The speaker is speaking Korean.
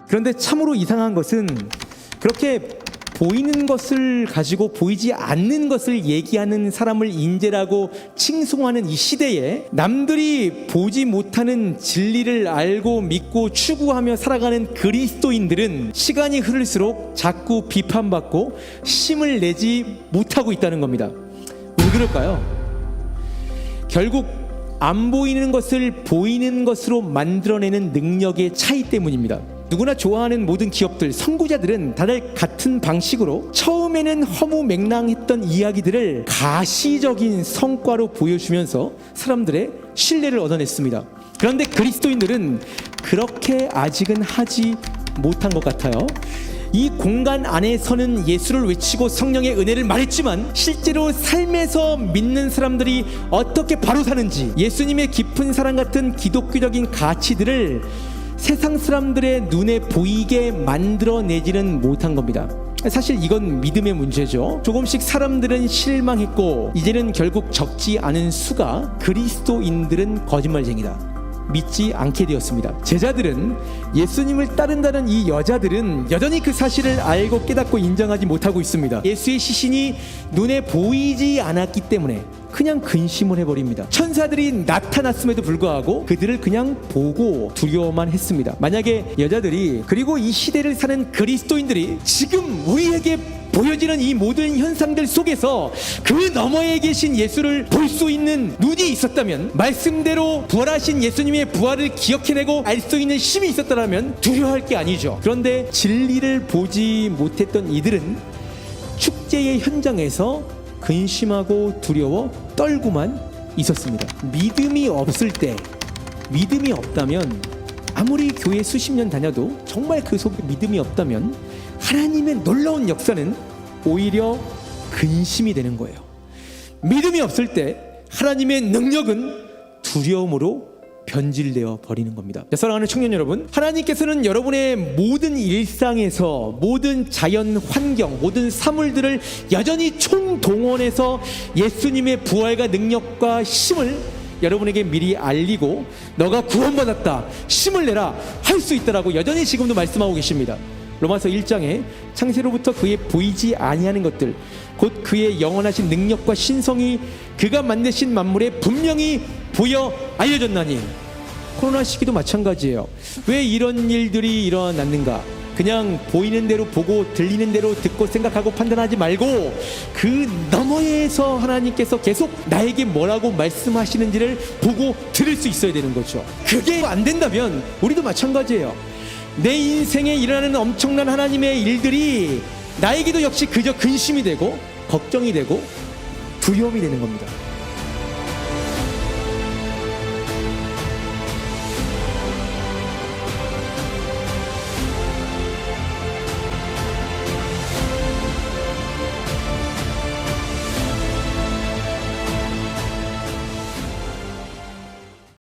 그런데 참으로 이상한 것은 그렇게 보이는 것을 가지고 보이지 않는 것을 얘기하는 사람을 인재라고 칭송하는 이 시대에 남들이 보지 못하는 진리를 알고 믿고 추구하며 살아가는 그리스도인들은 시간이 흐를수록 자꾸 비판받고 힘을 내지 못하고 있다는 겁니다. 왜 그럴까요? 결국 안 보이는 것을 보이는 것으로 만들어내는 능력의 차이 때문입니다. 누구나 좋아하는 모든 기업들, 선구자들은 다들 같은 방식으로 처음에는 허무맹랑했던 이야기들을 가시적인 성과로 보여주면서 사람들의 신뢰를 얻어냈습니다. 그런데 그리스도인들은 그렇게 아직은 하지 못한 것 같아요. 이 공간 안에서는 예수를 외치고 성령의 은혜를 말했지만 실제로 삶에서 믿는 사람들이 어떻게 바로 사는지, 예수님의 깊은 사랑 같은 기독교적인 가치들을 세상 사람들의 눈에 보이게 만들어내지는 못한 겁니다. 사실 이건 믿음의 문제죠. 조금씩 사람들은 실망했고 이제는 결국 적지 않은 수가 그리스도인들은 거짓말쟁이다, 믿지 않게 되었습니다. 제자들은, 예수님을 따른다는 이 여자들은 여전히 그 사실을 알고 깨닫고 인정하지 못하고 있습니다. 예수의 시신이 눈에 보이지 않았기 때문에 그냥 근심을 해버립니다. 천사들이 나타났음에도 불구하고 그들을 그냥 보고 두려워만 했습니다. 만약에 여자들이, 그리고 이 시대를 사는 그리스도인들이 지금 우리에게 보여지는 이 모든 현상들 속에서 그 너머에 계신 예수를 볼 수 있는 눈이 있었다면, 말씀대로 부활하신 예수님의 부활을 기억해내고 알 수 있는 힘이 있었다면 두려워할 게 아니죠. 그런데 진리를 보지 못했던 이들은 축제의 현장에서 근심하고 두려워 떨고만 있었습니다. 믿음이 없을 때, 믿음이 없다면, 아무리 교회 수십 년 다녀도 정말 그 속에 믿음이 없다면 하나님의 놀라운 역사는 오히려 근심이 되는 거예요. 믿음이 없을 때 하나님의 능력은 두려움으로 변질되어 버리는 겁니다. 사랑하는 청년 여러분, 하나님께서는 여러분의 모든 일상에서, 모든 자연 환경, 모든 사물들을 여전히 총동원해서 예수님의 부활과 능력과 힘을 여러분에게 미리 알리고, 너가 구원받았다, 힘을 내라, 할 수 있다라고 여전히 지금도 말씀하고 계십니다. 로마서 1장에 창세로부터 그의 보이지 아니하는 것들, 곧 그의 영원하신 능력과 신성이 그가 만드신 만물에 분명히 보여 알려졌나니. 코로나 시기도 마찬가지예요. 왜 이런 일들이 일어났는가? 그냥 보이는 대로 보고 들리는 대로 듣고 생각하고 판단하지 말고 그 너머에서 하나님께서 계속 나에게 뭐라고 말씀하시는지를 보고 들을 수 있어야 되는 거죠. 그게 안 된다면 우리도 마찬가지예요. 내 인생에 일어나는 엄청난 하나님의 일들이 나에게도 역시 그저 근심이 되고 걱정이 되고 두려움이 되는 겁니다.